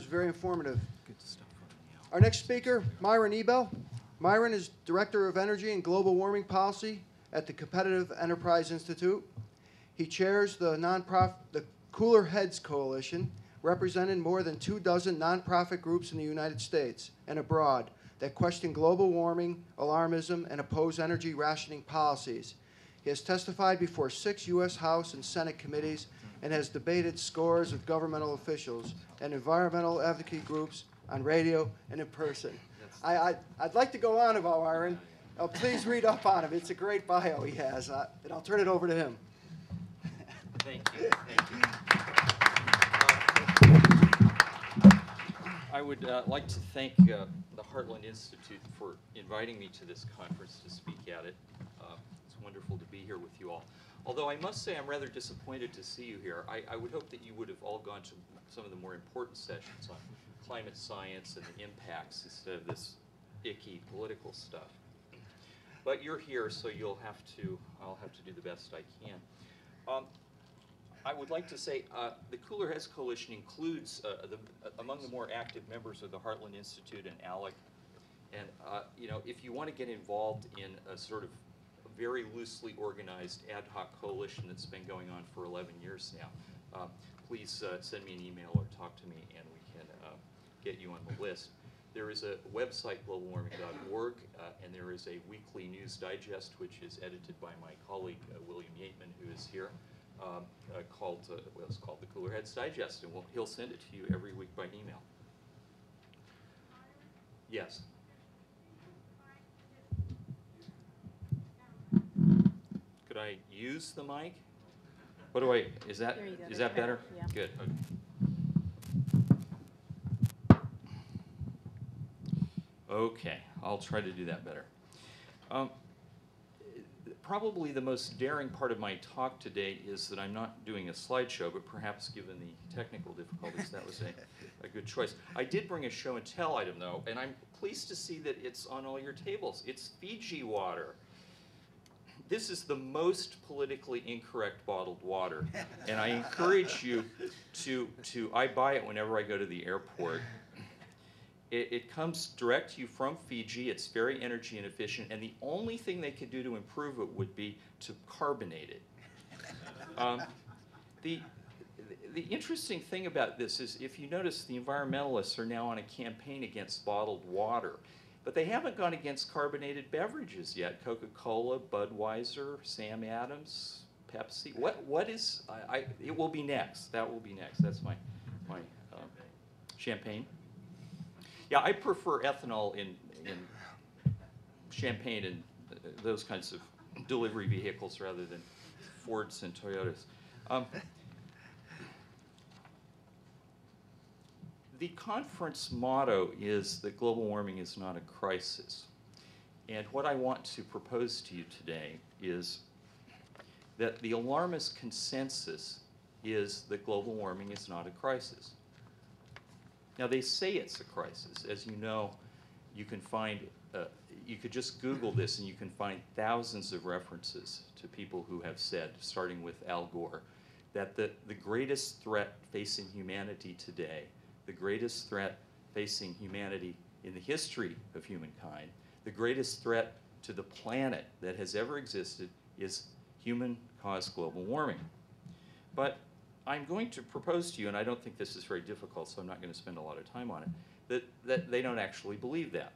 very informative. Good stuff. Our next speaker, Myron Ebell. Myron is Director of Energy and Global Warming Policy at the Competitive Enterprise Institute. He chairs the Cooler Heads Coalition, representing more than 24 nonprofit groups in the United States and abroad that question global warming, alarmism, and oppose energy rationing policies. He has testified before 6 U.S. House and Senate committees and has debated scores of governmental officials and environmental advocacy groups on radio and in person. I'd like to go on about Myron. Please read up on him. It's a great bio he has, and I'll turn it over to him. Thank you. Thank you. I would like to thank the Heartland Institute for inviting me to this conference to speak at it. It's wonderful to be here with you all. Although I must say I'm rather disappointed to see you here. I would hope that you would have all gone to some of the more important sessions on climate science and the impacts instead of this icky political stuff. But you're here, so I'll have to do the best I can. I would like to say the Cooler Heads Coalition includes among the more active members of the Heartland Institute and ALEC. And you know, if you want to get involved in a sort of very loosely organized ad hoc coalition that's been going on for 11 years now, please send me an email or talk to me, and we can get you on the list. There is a website, globalwarming.org, and there is a weekly news digest, which is edited by my colleague, William Yateman, who is here, it's called the Cooler Heads Digest, and he'll send it to you every week by email. Yes? Could I use the mic? What do is that better? Yeah. Good. Okay. Okay, I'll try to do that better. Probably the most daring part of my talk today is that I'm not doing a slideshow, but perhaps given the technical difficulties, that was a good choice. I did bring a show and tell item, though, and I'm pleased to see that it's on all your tables. It's Fiji water. This is the most politically incorrect bottled water, and I encourage you I buy it whenever I go to the airport. It comes direct to you from Fiji. It's very energy inefficient, and the only thing they could do to improve it would be to carbonate it. The interesting thing about this is, if you notice, the environmentalists are now on a campaign against bottled water, but they haven't gone against carbonated beverages yet. Coca-Cola, Budweiser, Sam Adams, Pepsi. What is? It will be next. That will be next. That's my champagne. Yeah, I prefer ethanol in champagne and those kinds of delivery vehicles rather than Fords and Toyotas. The conference motto is that global warming is not a crisis. And what I want to propose to you today is that the alarmist consensus is that global warming is not a crisis. Now, they say it's a crisis. As you know, you can find, you could just Google this and you can find thousands of references to people who have said, starting with Al Gore, that the greatest threat facing humanity today, the greatest threat facing humanity in the history of humankind, the greatest threat to the planet that has ever existed is human-caused global warming. But I'm going to propose to you, and I don't think this is very difficult, so I'm not going to spend a lot of time on it, that they don't actually believe that.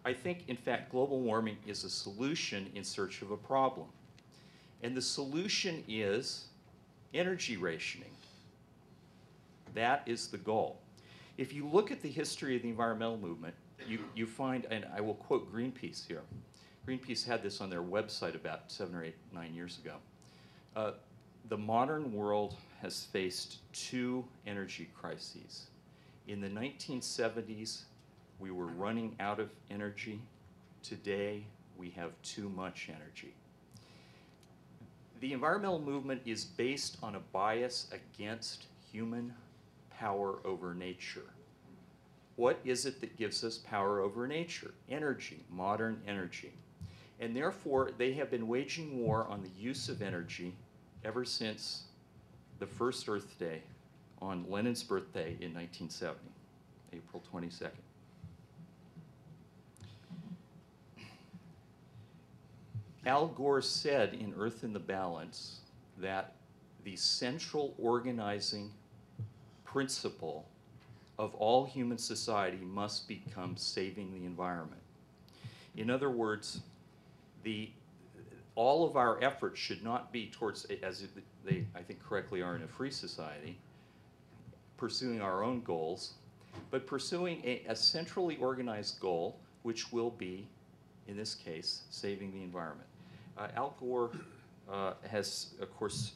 I think, in fact, global warming is a solution in search of a problem. And the solution is energy rationing. That is the goal. If you look at the history of the environmental movement, you find, and I will quote Greenpeace here. Greenpeace had this on their website about 7 or 8, 9 years ago. The modern world has faced 2 energy crises. In the 1970s, we were running out of energy. Today, we have too much energy. The environmental movement is based on a bias against human power over nature. What is it that gives us power over nature? Energy, modern energy. And therefore, they have been waging war on the use of energy ever since the first Earth Day on Lenin's birthday in 1970, April 22nd. Al Gore said in Earth in the Balance that the central organizing principle of all human society must become saving the environment. In other words, all of our efforts should not be towards, as they I think correctly are in a free society, pursuing our own goals, but pursuing a centrally organized goal, which will be, in this case, saving the environment. Al Gore has, of course,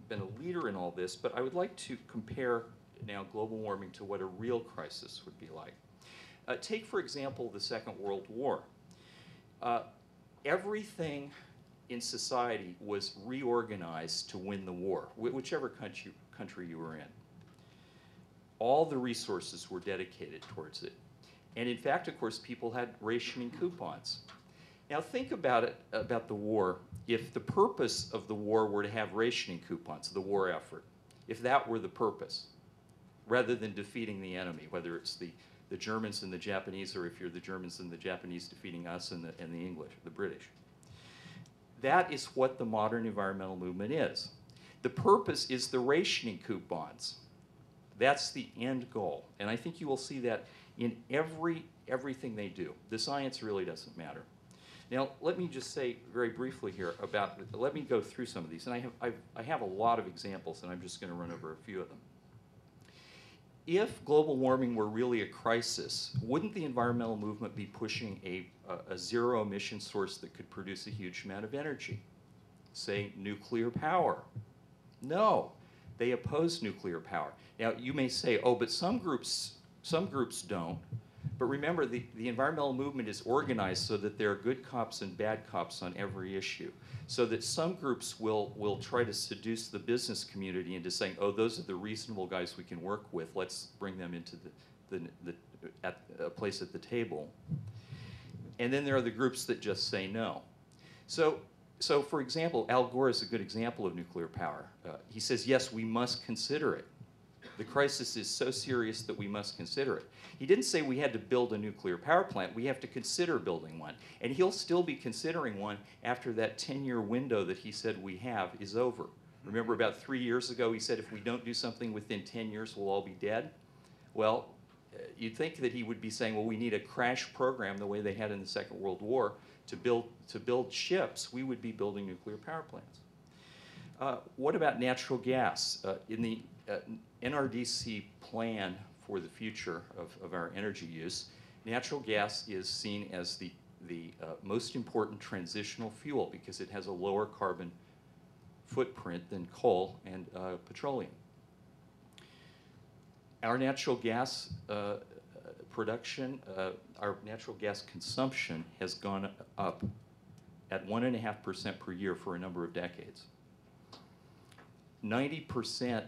been a leader in all this, but I would like to compare now global warming to what a real crisis would be like. Take, for example, the Second World War. Everything in society was reorganized to win the war, whichever country you were in. All the resources were dedicated towards it. And in fact, of course, people had rationing coupons. Now think about it, about the war. If the purpose of the war were to have rationing coupons, the war effort, if that were the purpose, rather than defeating the enemy, whether it's the Germans and the Japanese, or if you're the Germans and the Japanese defeating us and the English, the British. That is what the modern environmental movement is. The purpose is the rationing coupons. That's the end goal. And I think you will see that in everything they do. The science really doesn't matter. Now, let me just say very briefly here about, let me go through some of these. And I have a lot of examples, and I'm just going to run over a few of them. If global warming were really a crisis, wouldn't the environmental movement be pushing a zero emission source that could produce a huge amount of energy? Say, nuclear power. No, they oppose nuclear power. Now, you may say, oh, but some groups don't. But remember, the environmental movement is organized so that there are good cops and bad cops on every issue. So that some groups will try to seduce the business community into saying, oh, those are the reasonable guys we can work with. Let's bring them into a place at the table. And then there are the groups that just say no. So for example, Al Gore is a good example of nuclear power. He says, yes, we must consider it. The crisis is so serious that we must consider it. He didn't say we had to build a nuclear power plant. We have to consider building one. And he'll still be considering one after that 10-year window that he said we have is over. Remember about 3 years ago, he said if we don't do something within 10 years, we'll all be dead? Well, you'd think that he would be saying, well, we need a crash program the way they had in the Second World War to build ships. We would be building nuclear power plants. What about natural gas? In the NRDC plan for the future of our energy use, natural gas is seen as the most important transitional fuel because it has a lower carbon footprint than coal and petroleum. Our natural gas production, our natural gas consumption has gone up at 1.5% per year for a number of decades. 90%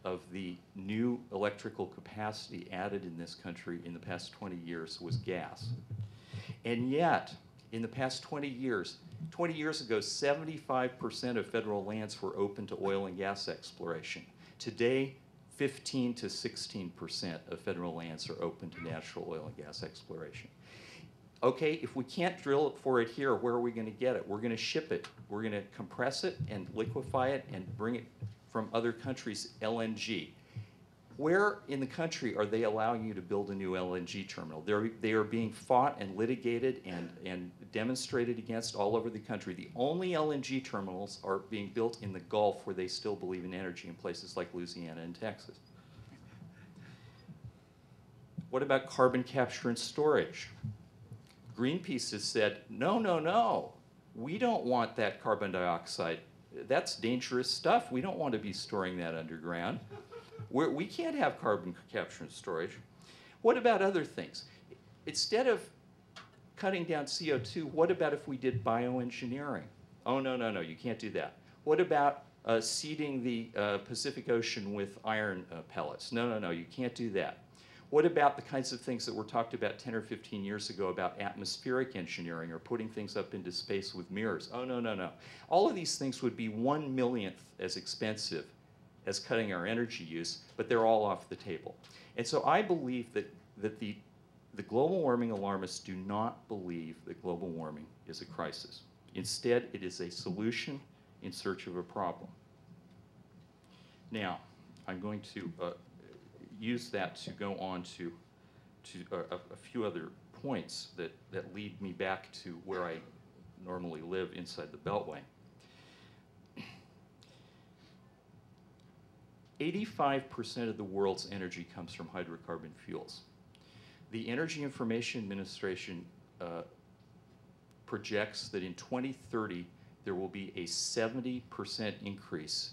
of the new electrical capacity added in this country in the past 20 years was gas. And yet, in the past 20 years ago, 75% of federal lands were open to oil and gas exploration. Today, 15 to 16% of federal lands are open to natural oil and gas exploration. Okay, if we can't drill for it here, where are we going to get it? We're going to ship it. We're going to compress it and liquefy it and bring it from other countries, LNG. Where in the country are they allowing you to build a new LNG terminal? They are being fought and litigated and demonstrated against all over the country. The only LNG terminals are being built in the Gulf where they still believe in energy, in places like Louisiana and Texas. What about carbon capture and storage? Greenpeace has said, no, no, no. We don't want that carbon dioxide. That's dangerous stuff. We don't want to be storing that underground. We can't have carbon capture and storage. What about other things? Instead of cutting down CO2, what about if we did bioengineering? Oh, no, no, no, you can't do that. What about seeding the Pacific Ocean with iron pellets? No, no, no, you can't do that. What about the kinds of things that were talked about 10 or 15 years ago about atmospheric engineering or putting things up into space with mirrors? Oh, no, no, no. All of these things would be 1/millionth as expensive as cutting our energy use, but they're all off the table. And so I believe that the global warming alarmists do not believe that global warming is a crisis. Instead, it is a solution in search of a problem. Now, I'm going to use that to go on to a few other points that lead me back to where I normally live inside the Beltway. 85% of the world's energy comes from hydrocarbon fuels. The Energy Information Administration projects that in 2030 there will be a 70% increase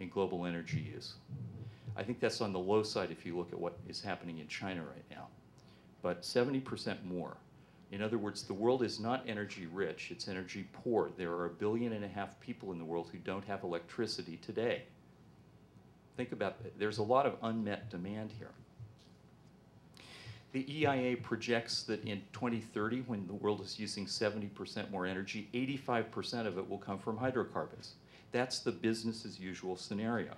in global energy use. I think that's on the low side if you look at what is happening in China right now, but 70% more. In other words, the world is not energy rich, it's energy poor. There are 1.5 billion people in the world who don't have electricity today. Think about it. There's a lot of unmet demand here. The EIA projects that in 2030, when the world is using 70% more energy, 85% of it will come from hydrocarbons. That's the business as usual scenario.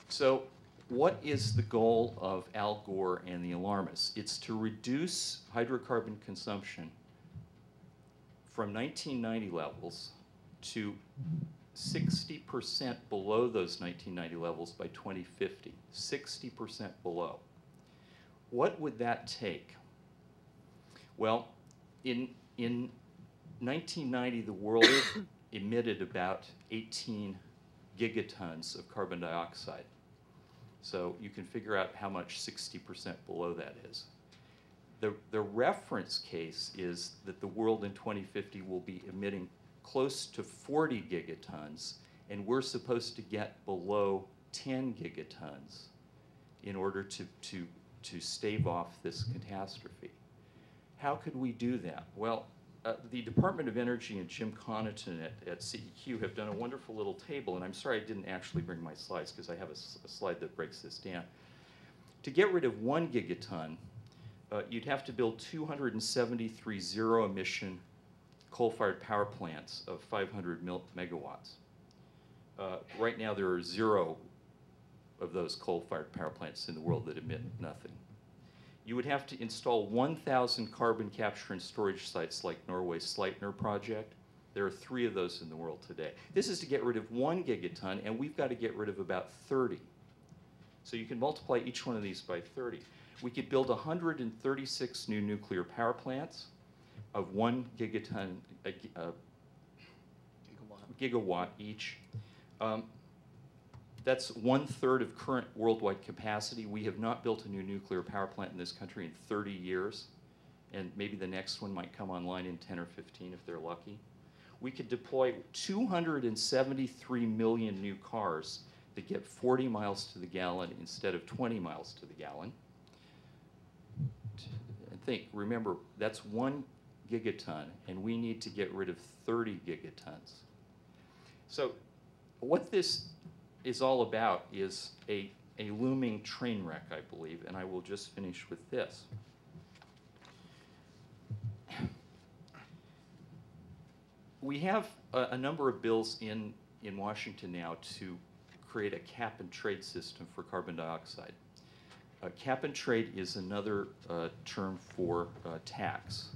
So what is the goal of Al Gore and the alarmists? It's to reduce hydrocarbon consumption from 1990 levels to 60% below those 1990 levels by 2050, 60% below. What would that take? Well, in 1990, the world emitted about 18 gigatons of carbon dioxide. So you can figure out how much 60% below that is. The reference case is that the world in 2050 will be emitting close to 40 gigatons, and we're supposed to get below 10 gigatons in order to stave off this catastrophe. How could we do that? Well, the Department of Energy and Jim Connaughton at CEQ have done a wonderful little table, and I'm sorry I didn't actually bring my slides because I have a slide that breaks this down. To get rid of 1 gigaton, you'd have to build 273 zero-emission coal-fired power plants of 500 megawatts. Right now there are 0 of those coal-fired power plants in the world that emit nothing. You would have to install 1,000 carbon capture and storage sites like Norway's Sleipner project. There are 3 of those in the world today. This is to get rid of 1 gigaton, and we've got to get rid of about 30. So you can multiply each one of these by 30. We could build 136 new nuclear power plants of 1 gigaton, gigawatt each. That's 1/3 of current worldwide capacity. We have not built a new nuclear power plant in this country in 30 years, and maybe the next one might come online in 10 or 15 if they're lucky. We could deploy 273 million new cars that get 40 miles to the gallon instead of 20 miles to the gallon. And remember, that's 1 gigaton, and we need to get rid of 30 gigatons. So what this is all about is a looming train wreck, I believe, and I will just finish with this. We have a number of bills in Washington now to create a cap and trade system for carbon dioxide. Cap and trade is another term for tax.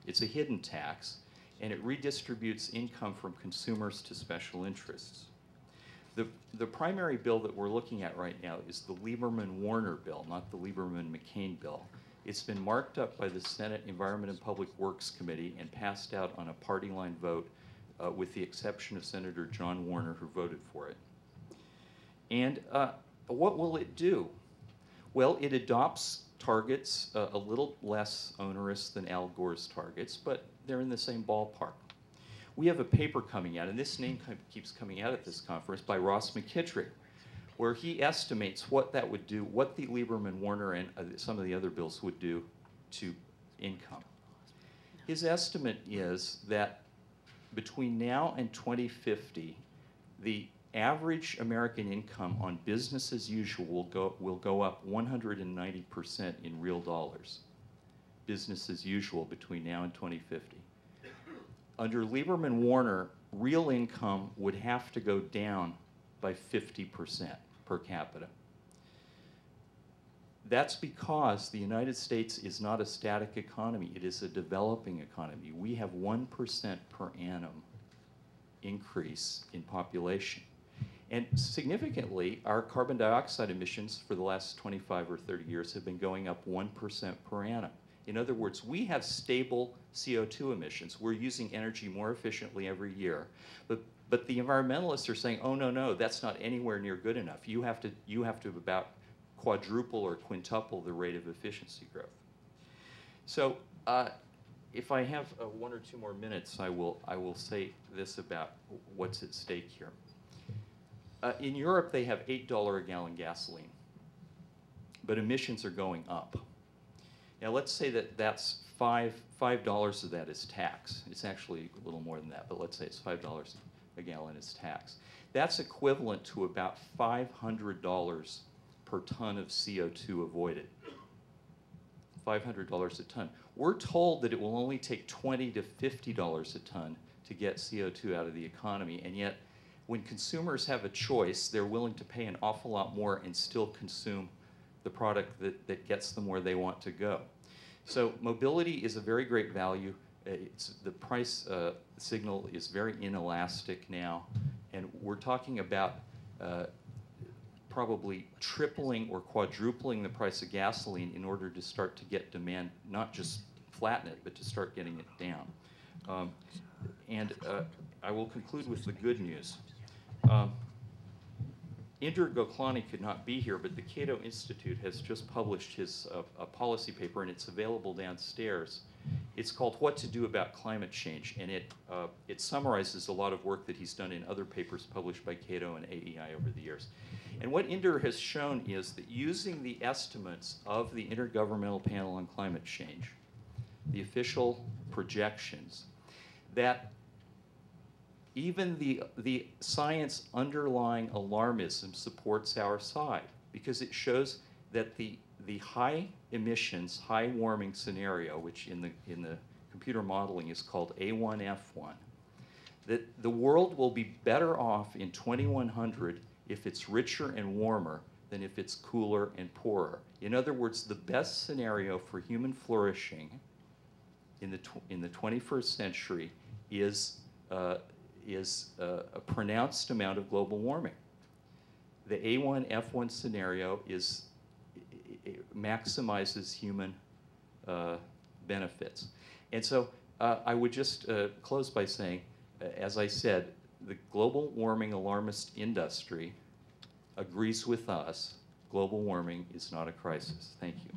It's a hidden tax, and it redistributes income from consumers to special interests. The primary bill that we're looking at right now is the Lieberman-Warner bill, not the Lieberman-McCain bill. It's been marked up by the Senate Environment and Public Works Committee and passed out on a party line vote with the exception of Senator John Warner, who voted for it. And what will it do? Well, it adopts targets a little less onerous than Al Gore's targets, but they're in the same ballpark. We have a paper coming out, and this name keeps coming out at this conference, by Ross McKittrick, where he estimates what that would do, what the Lieberman-Warner and some of the other bills would do to income. His estimate is that between now and 2050, the average American income on business as usual will go up 190% in real dollars. Business as usual between now and 2050. Under Lieberman-Warner, real income would have to go down by 50% per capita. That's because the United States is not a static economy. It is a developing economy. We have 1% per annum increase in population. And significantly, our carbon dioxide emissions for the last 25 or 30 years have been going up 1% per annum. In other words, we have stable CO2 emissions. We're using energy more efficiently every year. But the environmentalists are saying, oh, no, that's not anywhere near good enough. You have to about quadruple or quintuple the rate of efficiency growth. So if I have 1 or 2 more minutes, I will say this about what's at stake here. In Europe, they have $8 a gallon gasoline, but emissions are going up. Now, let's say that that's $5 of that is tax. It's actually a little more than that, but let's say it's $5 a gallon is tax. That's equivalent to about $500 per ton of CO2 avoided. $500 a ton. We're told that it will only take $20 to $50 a ton to get CO2 out of the economy, and yet when consumers have a choice, they're willing to pay an awful lot more and still consume the product that gets them where they want to go. So mobility is a very great value. The price signal is very inelastic now, and we're talking about probably tripling or quadrupling the price of gasoline in order to start to get demand, not just flatten it, but to start getting it down. I will conclude with the good news. Inder Goklani could not be here, but the Cato Institute has just published his a policy paper, and it's available downstairs. It's called What to Do About Climate Change, and it summarizes a lot of work that he's done in other papers published by Cato and AEI over the years. And what Inder has shown is that using the estimates of the Intergovernmental Panel on Climate Change, the official projections, that even the science underlying alarmism supports our side, because it shows that the high emissions, high warming scenario, which in the computer modeling is called A1F1, that the world will be better off in 2100 if it's richer and warmer than if it's cooler and poorer. In other words, the best scenario for human flourishing in the 21st century is a pronounced amount of global warming. The A1F1 scenario maximizes human benefits. And so I would just close by saying, as I said, the global warming alarmist industry agrees with us. Global warming is not a crisis. Thank you.